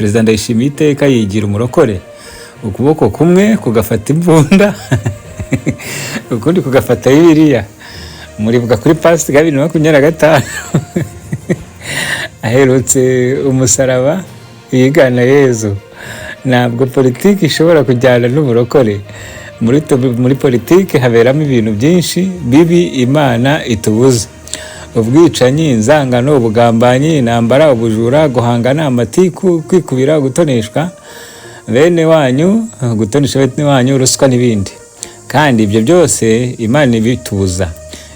Perezida Ndayishimiye iteka yigira umurokore, ukuboko kumwe kugafata imbunda ukundi kugafata Bibiliya. Muribuka kuri Pasika 2025 aherutse umusaraba yigana Yezu. Ntabwo politiki ishobora kujyana n'uburokore. Muri politiki haberamo ibintu byinshi bibi Imana itubuza: ubwicanyi, inzangano, ubugambanyi, intambara, ubujura, guhangana, amatiku, kwikubira, gutoneshwa bene wanyu, gutonesha bene wanyu, ruswa n'ibindi. Kandi ibyo byose Imana ibitubuza.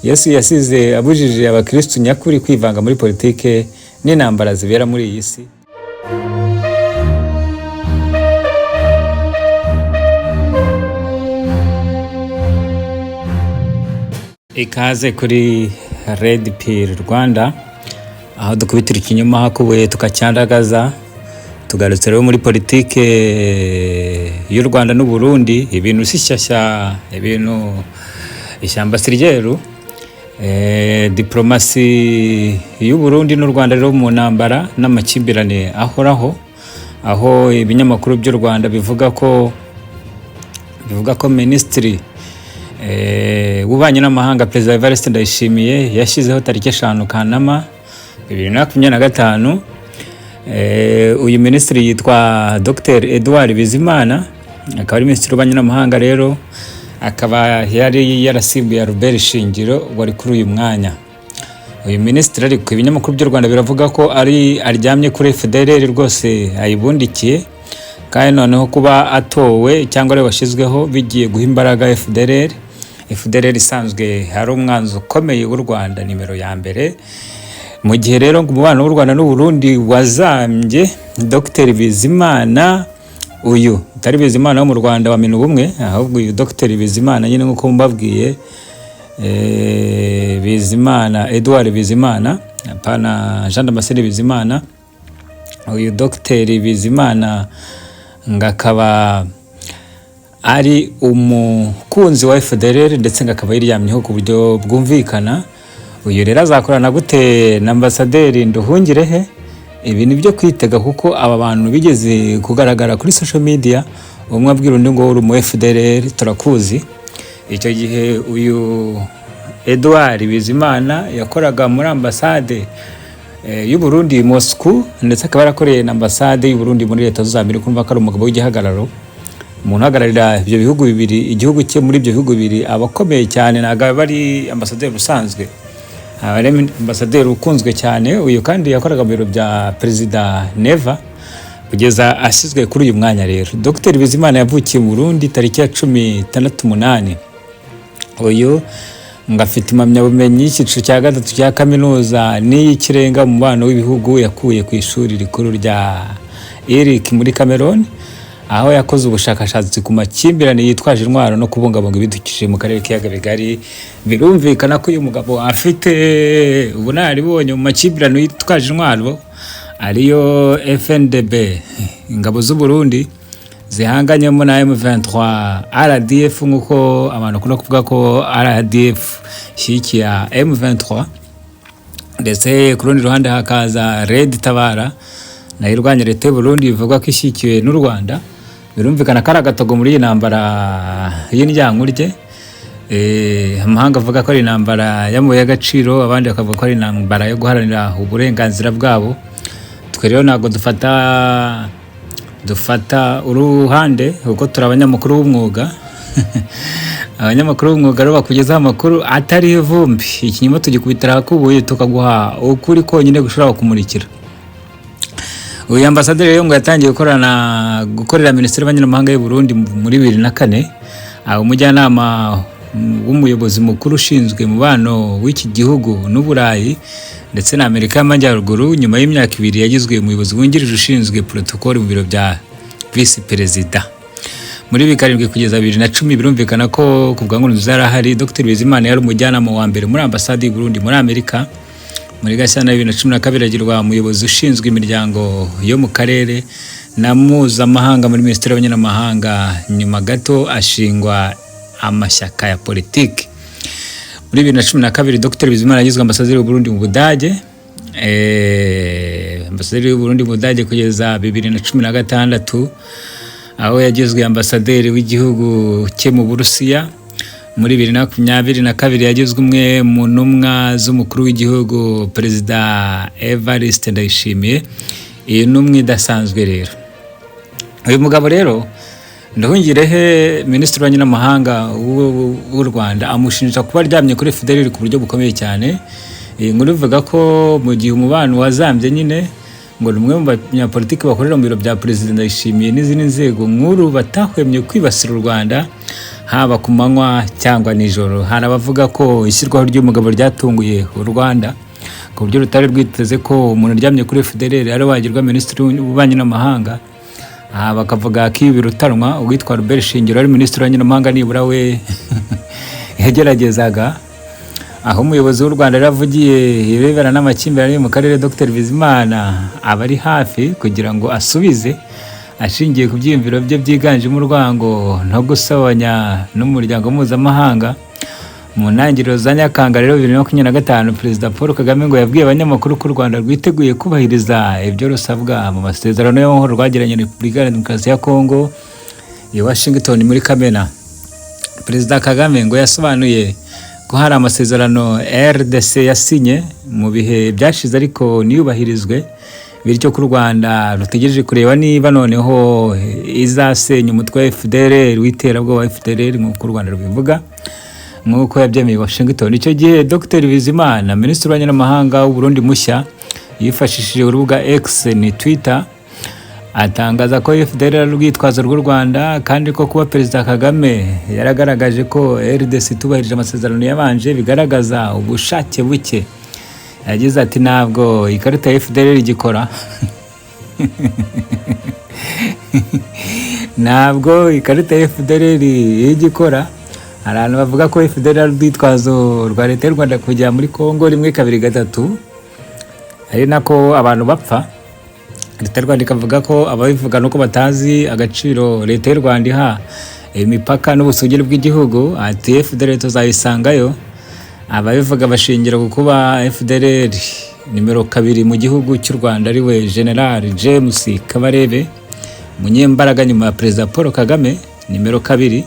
Yesu yasize abujije abakristo nyakuri kwivanga muri politike n'intambara zibera muri iyi si. Ikaze kuri Red Pill Rwanda, aho dukubitira ikinyoma hakubuye tukacyandagaza. Tugarutse rero muri politike y'u Rwanda n'u Burundi, ibintu sishyashya, ibintu ishyamba siryeru. Diplomasi y'u Burundi n'u Rwanda rero mu ntambara n'amakimbirane ahoraho, aho ibinyamakuru by'u Rwanda bivuga ko Minisitiri w'ububanyi n'amahanga Perezida Evariste Ndayishimiye yashyizeho tariki 5 Kanama 2025. Uyu minisitiri yitwa Dr Edouard Bizimana, akaba ari minisitiri w'ububanyi n'amahanga rero, akaba yari yarasimbuye Albert Shingiro wari kuri uyu mwanya. Uyu minisitiri ariko ibinyamakuru by'u Rwanda biravuga ko aryamye kuri FDLR rwose ayibundikiye, kandi noneho kuba atowe cyangwa ari washyizweho bigiye guha imbaraga FDLR isanzwe hari umwanzi ukomeye w'u Rwanda nimero ya mbere. Mu gihe rero umubano w'u Rwanda n'u Burundi wazambye, Dr Bizimana, uyu utari Bizimana wo mu Rwanda wa minu bumwe, ahubwo uyu Dr Bizimana nyine nkuko mbabwiye, Bizimana Edouard Bizimana, apana Jean Damascene Bizimana. Uyu Dr Bizimana ngakaba ari umukunzi wa FDLR ndetse ngakaba yiryamyeho ku buryo bwumvikana. Uyu rero azakorana gute na Ambasaderi Nduhungirehe? Ibi ni byo kwitega, kuko aba bantu bigeze kugaragara kuri social media, umwe abwira undi ngo uri mu FDLR turakuzi. Icyo gihe uyu Edouard Bizimana yakoraga muri ambasade y'u Burundi Moscow, ndetse akaba yarakoreye na ambasade y'u Burundi muri Leta z'United Amerika. Kumva ko ari umugabo w'igihagararo, umuntu uhagararira ibyo bihugu bibiri, igihugu cye muri ibyo bihugu bibiri abakomeye cyane. Ntabwo bari ambasaderi usanzwe, abari ambasaderi ukunzwe cyane. Uyu kandi yakoraga mu biro bya Perezida Neva kugeza ashyizwe kuri uyu mwanya. Rero Dr Bizimana yavukiye mu Burundi tariki ya 16/8. Uyu ngafite impamyabumenyi y'icyiciro cya 3 cya kaminuza n'iy'ikirenga mu mubano w'ibihugu, yakuye ku ishuri rikuru rya Eric muri Cameroon, aho yakoze ubushakashatsi ku makimbirane yitwaje intwaro no kubungabunga ibidukikije mu karere k'ibiyaga bigari. Birumvikana ko uyu mugabo afite ubunararibonye mu makimbirane yitwaje intwaro, ariyo FNDB, ingabo z'u Burundi zihanganyemo na M23, RDF nk'uko abantu bakunda kuvuga ko RDF shyikiya M23, ndetse ku rundi ruhande hakaza Red Tabara nayo irwanya leta y'u Burundi, bivuga ko ishyikiwe n'u Rwanda. Birumvikana ko ari agatogo muri iyi ntambara y'indyankurye. Amahanga avuga ko ari intambara y'amabuye y'agaciro, abandi bakavuga ko ari intambara yo guharanira uburenganzira bwabo. Twe rero ntabwo dufata uruhande, kuko turi abanyamakuru b'umwuga. Abanyamakuru b'umwuga rero bakugezaho amakuru atari ivumbi. Ikinyoma tugikubitira hakubuye tukaguha ukuri konyine gushobora kumurikira. Uyu ambasaderi rero ngo yatangiye gukorera Minisiteri y'Ububanyi n'Amahanga y'u Burundi muri 2004, umujyanama w'umuyobozi mukuru ushinzwe umubano w'iki gihugu n'Uburayi ndetse na Amerika y'Amajyaruguru. Nyuma y'imyaka 2 yagizwe umuyobozi wungirije ushinzwe protocol mu biro bya Vice Perezida. Muri 2007 kugeza 2010 birumvikana ko ku bwa Nkurunziza yarahari. Dr Bizimana yari umujyanama wa mbere muri ambasade y'u Burundi muri Amerika. Muri Gashyantare 2012 agirwa umuyobozi ushinzwe imiryango yo mu karere na mpuzamahanga muri Minisiteri y'Ububanyi n'Amahanga. Nyuma gato ashingwa amashyaka ya politiki. Muri 2012 Dr Bizimana yagizwe ambasaderi w'u Burundi mu Budage. ambasaderi w'u Burundi mu Budage kugeza 2016, aho yagizwe ambasaderi w'igihugu cye mu Burusiya. Muri 2022 yagizwe umwe mu ntumwa z'umukuru w'igihugu Perezida Evariste Ndayishimiye. Iyi ntumwa idasanzwe rero. Uyu mugabo rero Nduhungirehe, minisitiri w'ububanyi n'amahanga w'u Rwanda, amushinja kuba aryamye kuri FDLR ku buryo bukomeye cyane. Inkuru ivuga ko mu gihe umubano wazambye nyine ngo umwe mu banyapolitiki bakorera mu biro bya Perezida Ndayishimiye n'izindi nzego nkuru batahwemye kwibasira u Rwanda haba ku manywa cyangwa nijoro. Hari abavuga ko ishyirwaho ry'umugabo ryatunguye u Rwanda ku buryo rutari rwiteze ko umuntu aryamye kuri FDLR ari wagirwa minisitiri w'ububanyi n'amahanga. Bakavuga ko ibi birutanwa uwitwa Robert Shingiro ari minisitiri w'ububanyi n'amahanga nibura we yageragezaga, aho umuyobozi w'u Rwanda yaravugiye irebera n'amakimbirane mu karere Dr Bizimana aba ari hafi kugira ngo asubize, ashingiye ku byiyumviro bye byiganjemo urwango no gusabanya n'umuryango mpuzamahanga. Mu ntangiriro za Nyakanga rero 2025, Perezida Paul Kagame ngo yabwiye abanyamakuru ko u Rwanda rwiteguye kubahiriza ibyo rusabwa mu masezerano y'amahoro rwagiranye na Repubulika ya Demokarasi ya Kongo i Washington muri Kamena. Perezida Kagame ngo yasobanuye ko hari amasezerano RDC yasinye mu bihe byashize ariko niyubahirizwe, bityo ko u Rwanda rutegereje kureba niba noneho izasenya umutwe wa FDLR w'iterabwoba FDLR nk'uko u Rwanda rubivuga, nk'uko yabyemeye Washington. Icyo gihe Dr Bizimana, minisitiri w'ububanyi n'amahanga w'u Burundi mushya, yifashishije urubuga X ni Twitter, atangaza ko FDLR ari urwitwazo rw'u Rwanda kandi ko kuba Perezida Kagame yaragaragaje ko RDC itubahirije amasezerano yabanje bigaragaza ubushake buke. Yagize ati ntabwo ikarita ya FDLR igikora ntabwo ikarita ya FDLR igikora. Hari abantu bavuga ko FDLR ari urwitwazo rwa leta y'u Rwanda kujya muri Kongo 1, 2, 3, ari nako abantu bapfa. Leta y'u Rwanda ikavuga ko ababivuga nuko batazi agaciro leta y'u Rwanda iha imipaka n'ubusugire bw'igihugu, ati FDLR tuzayisangayo. Ababivuga bashingira kuba FDLR nimero 2 mu gihugu cy'u Rwanda ari we General James Kabarebe, munyembaraga nyuma ya Perezida Paul Kagame, nimero 2.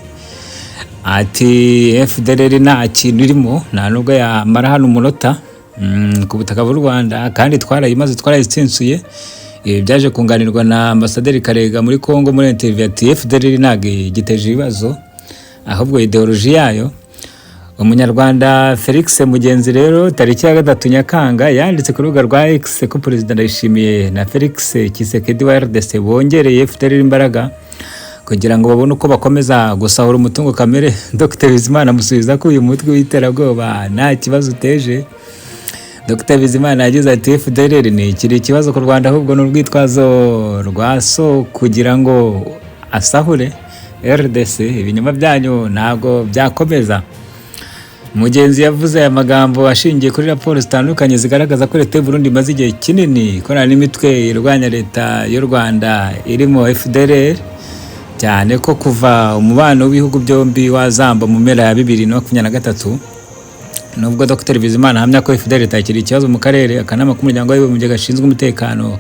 Ati FDLR nta kintu irimo, nta nubwo yamara hano umunota ku butaka bw'u Rwanda, kandi twarayimaze twarayitsinsuye. Ibi byaje kunganirwa na Ambasaderi Karega muri Kongo muri interview, ati FDLR ntabwo giteje ibibazo ahubwo ideology yayo. Umunyarwanda Felix Mugenzi rero tariki ya 3 Nyakanga yanditse ku rubuga rwa X ko Perezida Ndayishimiye na Felix Tshisekedi wa RDC bongereye FDLR imbaraga kugira ngo babone uko bakomeza gusahura umutungo kamere. Dr Bizimana amusubiza ko uyu mutwe w'iterabwoba nta kibazo uteje. Dr Bizimana yagize ati FDLR ni kiri ikibazo ku Rwanda ahubwo n'urwitwazo rwaso kugira ngo asahure RDC. Ibinyoma byanyu ntabwo byakomeza. Mugenzi yavuze aya magambo ashingiye kuri raporo zitandukanye zigaragaza ko leta y'u Burundi imaze igihe kinini ikorana n'imitwe irwanya leta y'u Rwanda irimo FDLR, cyane ko kuva umubano w'ibihugu byombi wazamba mu mpera ya 2023. Nubwo Dr Bizimana ahamya ko FDLR itakiri ikibazo mu karere, akanama k'umuryango w'abibumbye gashinzwe umutekano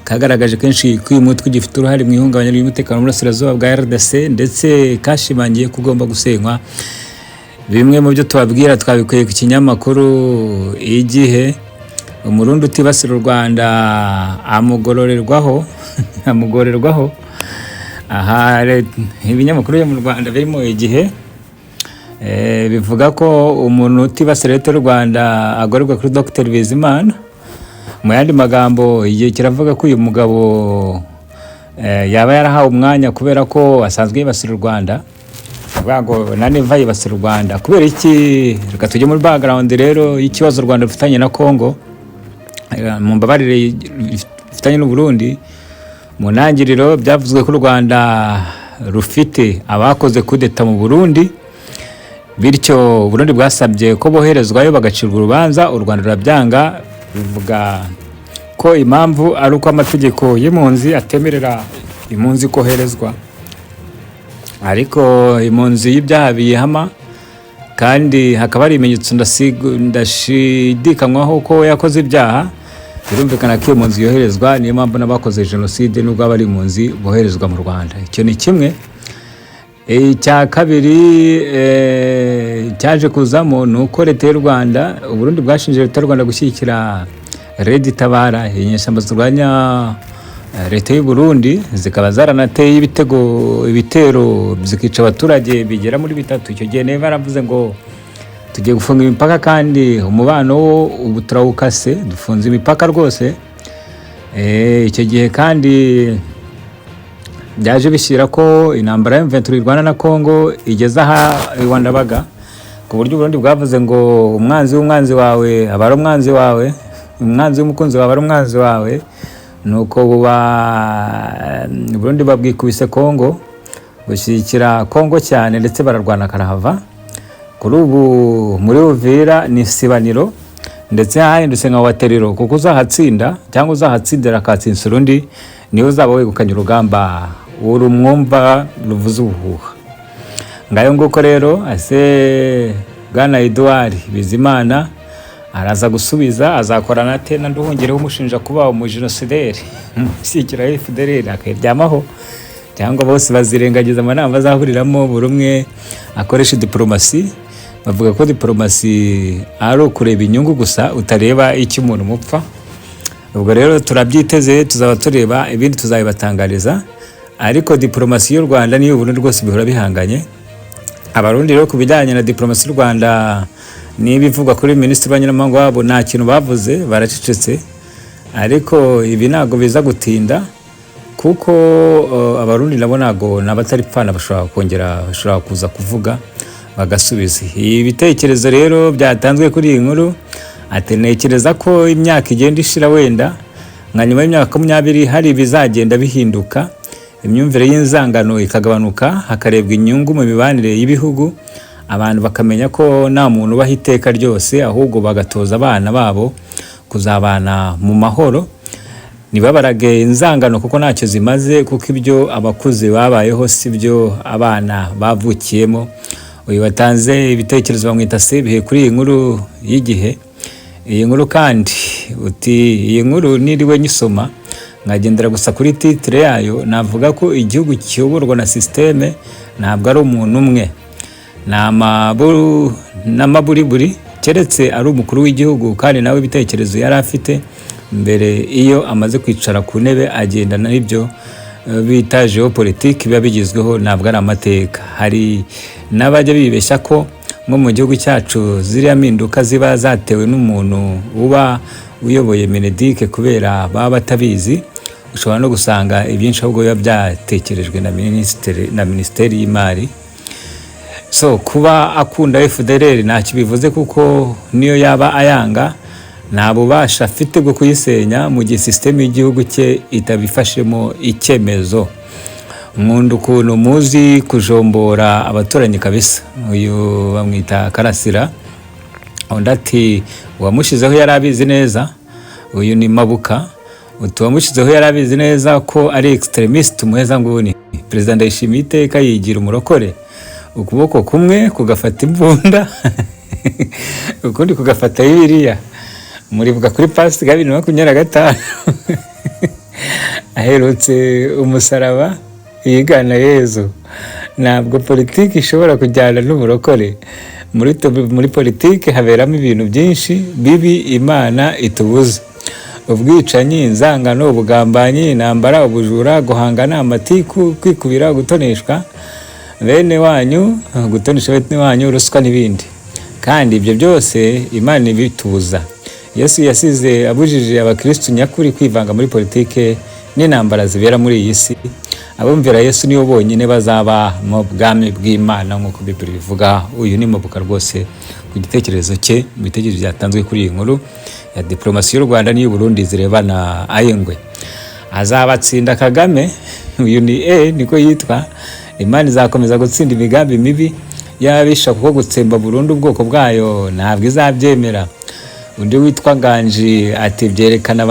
kagaragaje kenshi ko uyu mutwe ugifite uruhare mu ihungabanya ry'umutekano mu burasirazuba bwa RDC, ndetse kashimangiye ko ugomba gusenywa. Bimwe mu byo tubabwira twabikuye ku kinyamakuru Igihe. Umurundi utibasira u Rwanda amugororerwaho aha ibinyamakuru byo mu Rwanda birimo Igihe bivuga ko umuntu utibasira leta y'u Rwanda agororwa kuri Dr Bizimana. Mu yandi magambo, igihe kiravuga ko uyu mugabo yaba yarahawe umwanya kubera ko asanzwe yibasira u Rwanda, bago na neva yibasira u Rwanda. Kubera iki? Reka tujye muri background rero y'ikibazo u Rwanda rufitanye na Kongo, mu mbabarire rufitanye n'u Burundi. Mu ntangiriro byavuzwe ko u Rwanda rufite abakoze kudeta mu Burundi, bityo Burundi bwasabye ko boherezwayo bagacirwa urubanza. U Rwanda rurabyanga, bivuga ko impamvu ari uko amategeko y'impunzi atemerera impunzi koherezwa, ariko impunzi y'ibyaha biyihama kandi hakaba ari ibimenyetso ndashidikanywaho ko yakoze ibyaha. birumvikana ko iyo mpunzi yoherezwa, niyo mpamvu n'abakoze jenoside nubwo aba ari impunzi boherezwa mu Rwanda. Icyo ni kimwe. Icya kabiri cyaje kuzamo ni uko leta y'u Rwanda, Uburundi bwashinje leta y'u Rwanda gushyigikira Red Tabara, inyeshyamba zirwanya leta y'u Burundi, zikaba zaranateye ibitero zikica abaturage bigera muri 3. Icyo gihe niba baravuze ngo tugiye gufunga imipaka, kandi umubano wo ubu turawukase, dufunze imipaka rwose. Icyo gihe kandi byaje bishyira ko intambara ya M23 Rwanda na Congo igeze aha Rwandabaga, ku buryo Burundi bwavuze ngo umwanzi w'umwanzi wawe aba ari umwanzi wawe, umwanzi w'umukunzi wawe ari umwanzi wawe. Nuko Burundi babwikubise Congo, gushyigikira Congo cyane, ndetse bararwana karahava. Kuri ubu muri Uvira ni sibaniro, ndetse hahindutse nka waterero, kuko uzahatsinda cyangwa uzahatsindira akatsinda urundi niwe uzaba wegukanye urugamba urumwumva ruvuze ubuhuha. Ngayo nguko rero ase Bwana Edouard Bizimana araza gusubiza, azakorana ate na Nduhungireho umushinja kuba umujenosideri shyikira FDLR akaryamaho, cyangwa bose bazirengagiza amanama bazahuriramo, buri umwe akoresha diplomasi. Bavuga ko diplomasi ari ukureba inyungu gusa, utareba icyo umuntu mupfa. Ubwo rero turabyiteze, tuzaba tureba ibindi tuzabibatangariza, ariko diplomasi y'u Rwanda niyo Burundi rwose bihora bihanganye. Abarundi rero kubijyanye na diplomasi y'u Rwanda n'ibivugwa kuri Minisitiri w'Abanyamahanga wabo nta kintu bavuze, baracecetse. Ariko ibi ntago biza gutinda, kuko abarundi nabo ntago n'abatari pfana bashobora kuza kuvuga bagasubiza. Ibitekerezo rero byatanzwe kuri iyi nkuru, atenekereza ko imyaka igenda ishira, wenda nka nyuma y'imyaka 20 hari ibizagenda bihinduka, imyumvire y'inzangano ikagabanuka, hakarebwa inyungu mu mibanire y'ibihugu, abantu bakamenya ko nta muntu ubaha iteka ryose, ahubwo bagatoza abana babo kuzabana mu mahoro, nibabarage inzangano kuko ntacyo zimaze, kuko ibyo abakuze babayeho si byo abana bavukiyemo. Uyu watanze ibitekerezo bamwita Sebihe kuri iyi nkuru y'Igihe. Iyi nkuru kandi uti iyi nkuru niriwe nyisoma nkagendera gusa kuri titre yayo, navuga ko igihugu kiyoborwa na systeme, ntabwo ari umuntu umwe, n'amaburiburi, keretse ari umukuru w'igihugu, kandi nawe ibitekerezo yari afite mbere iyo amaze kwicara ku ntebe agendana n'ibyo bita geopolitique biba bigizweho, ntabwo ari amateka. Hari n'abajya bibeshya ko nko mu gihugu cyacu ziriya mpinduka ziba zatewe n'umuntu uba uyoboye Mineduc, kubera baba batabizi. Ushobora no gusanga ibyinshi ahubwo biba byatekerejwe na Minisiteri y'Imari. So kuba akunda FDLR ntacyo bivuze, kuko niyo yaba ayanga nta bubasha afite bwo kuyisenya mu gihe systeme y'igihugu cye itabifashemo icyemezo. Nkunda ukuntu muzi kujombora abaturanyi kabisa. Uyu bamwita Karasira, undi ati uwamushizeho yari abizi neza. Uyu ni Mabuka, uwamushizeho yari abizi neza ko ari extremist umuheza nguni. Perezida Ndayishimiye iteka yigira umurokore, ukuboko kumwe kugafata imbunda ukundi kugafata Bibiliya. Muribuka kuri Pasika 2025 aherutse umusaraba yigana Yezu. Ntabwo politiki ishobora kujyana n'uburokore. Muri politiki haberamo ibintu byinshi bibi Imana itubuza: ubwicanyi, inzangano, ubugambanyi, intambara, ubujura, guhangana, amatiku, kwikubira, gutoneshwa bene wanyu, gutonesha bene wanyu, ruswa n'ibindi. Kandi ibyo byose Imana ibitubuza. Yesu yasize abujije abakristo nyakuri kwivanga muri politike n'intambara zibera muri iyi si. Abumvira Yesu niyo bonyine bazaba mu bwami bw'Imana nk'uko Bibiliya bivuga. Uyu ni Mabuka rwose ku gitekerezo cye, mu bitekerezo byatanzwe kuri iyi nkuru ya diplomasi y'u Rwanda n'iy'u Burundi zirebana ayengwe. Azabatsinda Kagame, uyu ni niko yitwa. Imana izakomeza gutsinda imigambi mibi y'abisha, kuko gutsemba burundu ubwoko bwayo ntabwo izabyemera. Undi witwa Nganji ati byerekana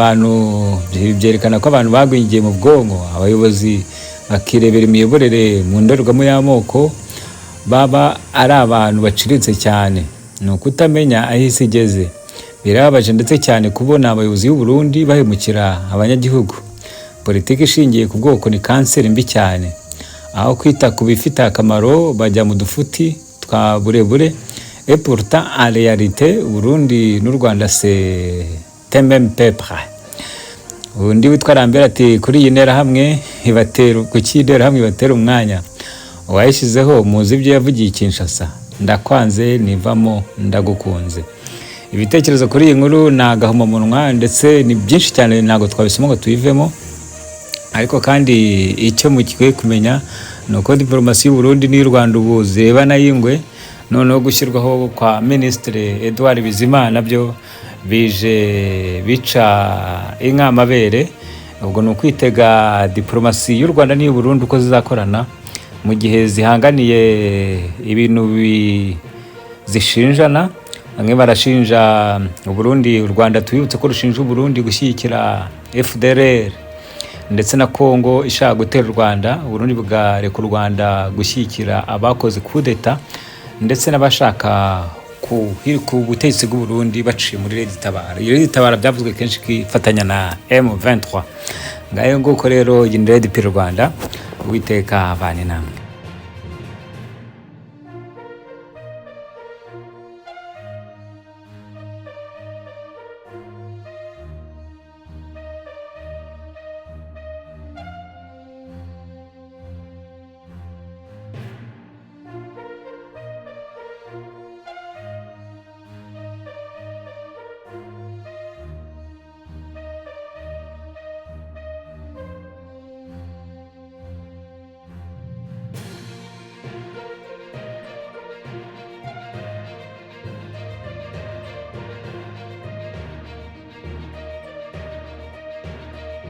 ko abantu bagwingiye mu bwonko, abayobozi bakirebera imiyoborere mu ndorerwamo y'amoko, baba ari abantu baciritse cyane. Ni ukutamenya aho isi igeze. birababaje ndetse cyane kubona abayobozi b'u Burundi bahemukira abanyagihugu. Politiki ishingiye ku bwoko ni kanseri mbi cyane, aho kwita ku bifite akamaro bajya mu dufuti twa burebure. Et pourtant en réalité Burundi n'u Rwanda c'est un même peuple. Undi witwa Rambera ati kuri iyi ntera hamwe ibatera kukidera hamwe ibatera umwanya wayishizeho muzi ibyo yavugiye Kinshasa, ndakwanze nivamo ndagukunze. Ibitekerezo kuri iyi nkuru nagahuma munwa ndetse ni byinshi cyane ntago twabisoma ngo tuyivemo, ariko kandi icyo mukwiye kumenya nuko diplomasi y'u Burundi n'u Rwanda ubu zirebana y'ingwe, noneho gushyirwaho kwa Ministre Edouard Bizimana byo bije bica inka amabere. Ubwo nukwitega diplomasi y'u Rwanda n'iy'u Burundi uko zizakorana mu gihe zihanganiye ibintu zishinjana. Bamwe barashinja u Burundi, u Rwanda tuyibutse ko rushinja u Burundi gushyigikira FDLR ndetse na Kongo ishaka gutera u Rwanda. U Burundi bugareka u Rwanda gushyigikira abakoze kudeta ndetse n'abashaka ku butegetsi bw'u Burundi baciye muri Red Tabara. Iyo Red Tabara byavuzwe kenshi kifatanya na M23. Ngayo nguko rero iyi Red P Rwanda, Uwiteka abane namwe.